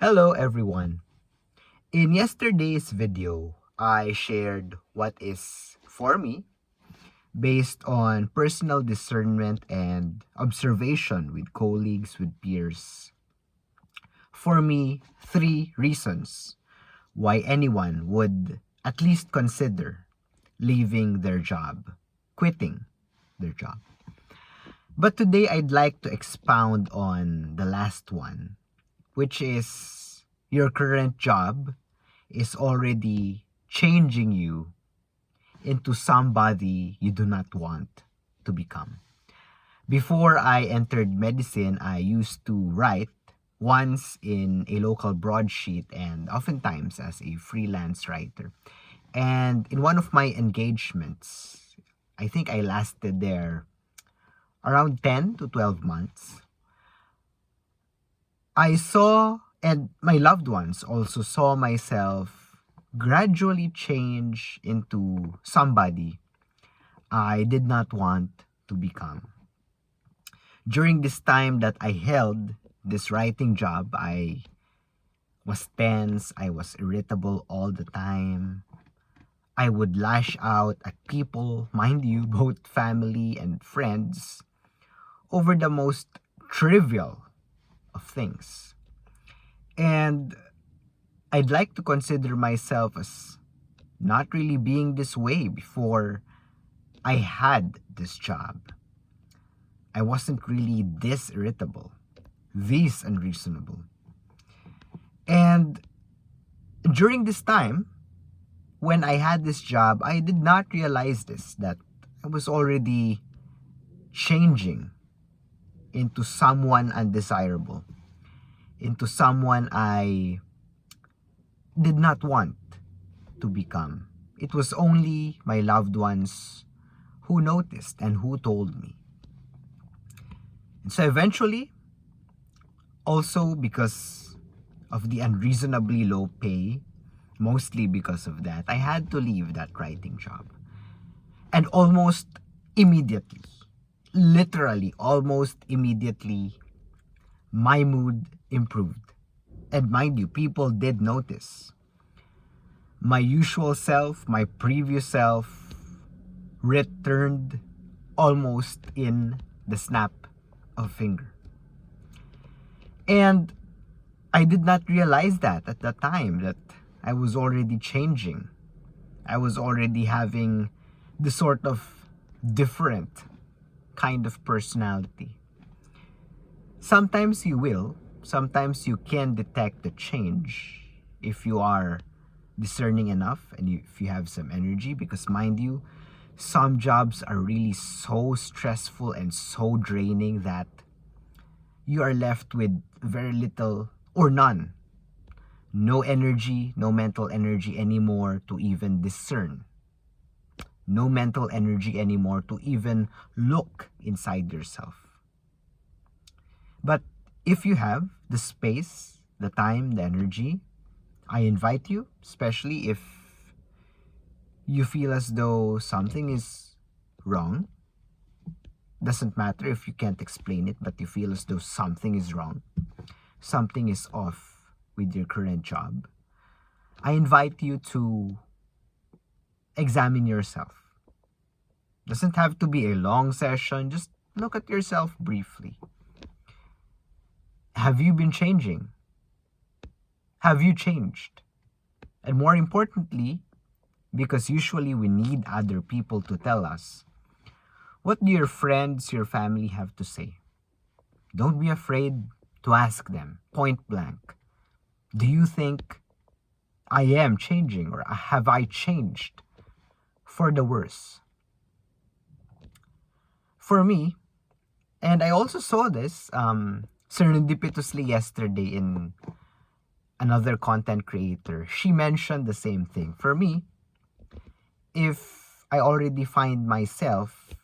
Hello everyone. In yesterday's video, I shared what is for me based on personal discernment and observation with colleagues, with peers. For me, three reasons why anyone would at least consider leaving their job, quitting their job. But today I'd like to expound on the last one, which is your current job is already changing you into somebody you do not want to become. Before I entered medicine, I used to write once in a local broadsheet and oftentimes as a freelance writer. And in one of my engagements, I think I lasted there around 10 to 12 months. I saw, and my loved ones also saw myself gradually change into somebody I did not want to become. During this time that I held this writing job, I was tense, I was irritable all the time. I would lash out at people, mind you, both family and friends, over the most trivial of things. And I'd like to consider myself as not really being this way before I had this job. I wasn't really this irritable, this unreasonable. And during this time, when I had this job, I did not realize this, that I was already changing into someone undesirable, into someone I did not want to become. It was only my loved ones who noticed and who told me. And so eventually, also because of the unreasonably low pay, mostly because of that, I had to leave that writing job. And almost immediately, literally almost immediately, my mood improved. And mind you, people did notice. My usual self, my previous self, returned almost in the snap of a finger. And I did not realize that at the time, that I was already changing. I was already having the sort of different kind of personality. Sometimes you will, sometimes you can detect the change if you are discerning enough and if you have some energy, because mind you, some jobs are really so stressful and so draining that you are left with very little or none. No energy, no mental energy anymore to even discern. No mental energy anymore to even look inside yourself. But if you have the space, the time, the energy, I invite you, especially if you feel as though something is wrong. Doesn't matter if you can't explain it, but you feel as though something is wrong, something is off with your current job. I invite you to examine yourself. Doesn't have to be a long session, just look at yourself briefly. Have you been changing? Have you changed? And more importantly, because usually we need other people to tell us, what do your friends, your family have to say? Don't be afraid to ask them point blank. Do you think I am changing, or have I changed for the worse? For me, and I also saw this serendipitously yesterday in another content creator. She mentioned the same thing. For me, if I already find myself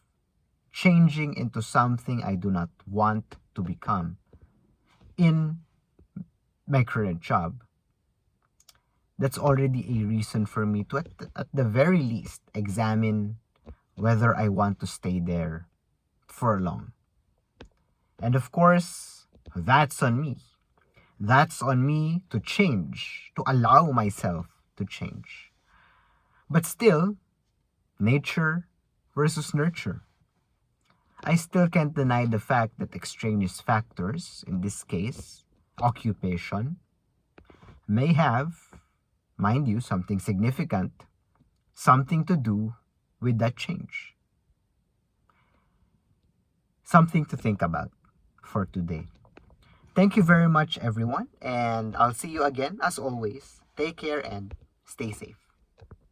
changing into something I do not want to become in my current job, that's already a reason for me to, at the very least, examine whether I want to stay there for long. And of course, that's on me. That's on me to change, to allow myself to change. But still, nature versus nurture. I still can't deny the fact that extraneous factors, in this case, occupation, may have, mind you, something significant, something to do with that change. Something to think about for today. Thank you very much, everyone, and I'll see you again as always. Take care and stay safe.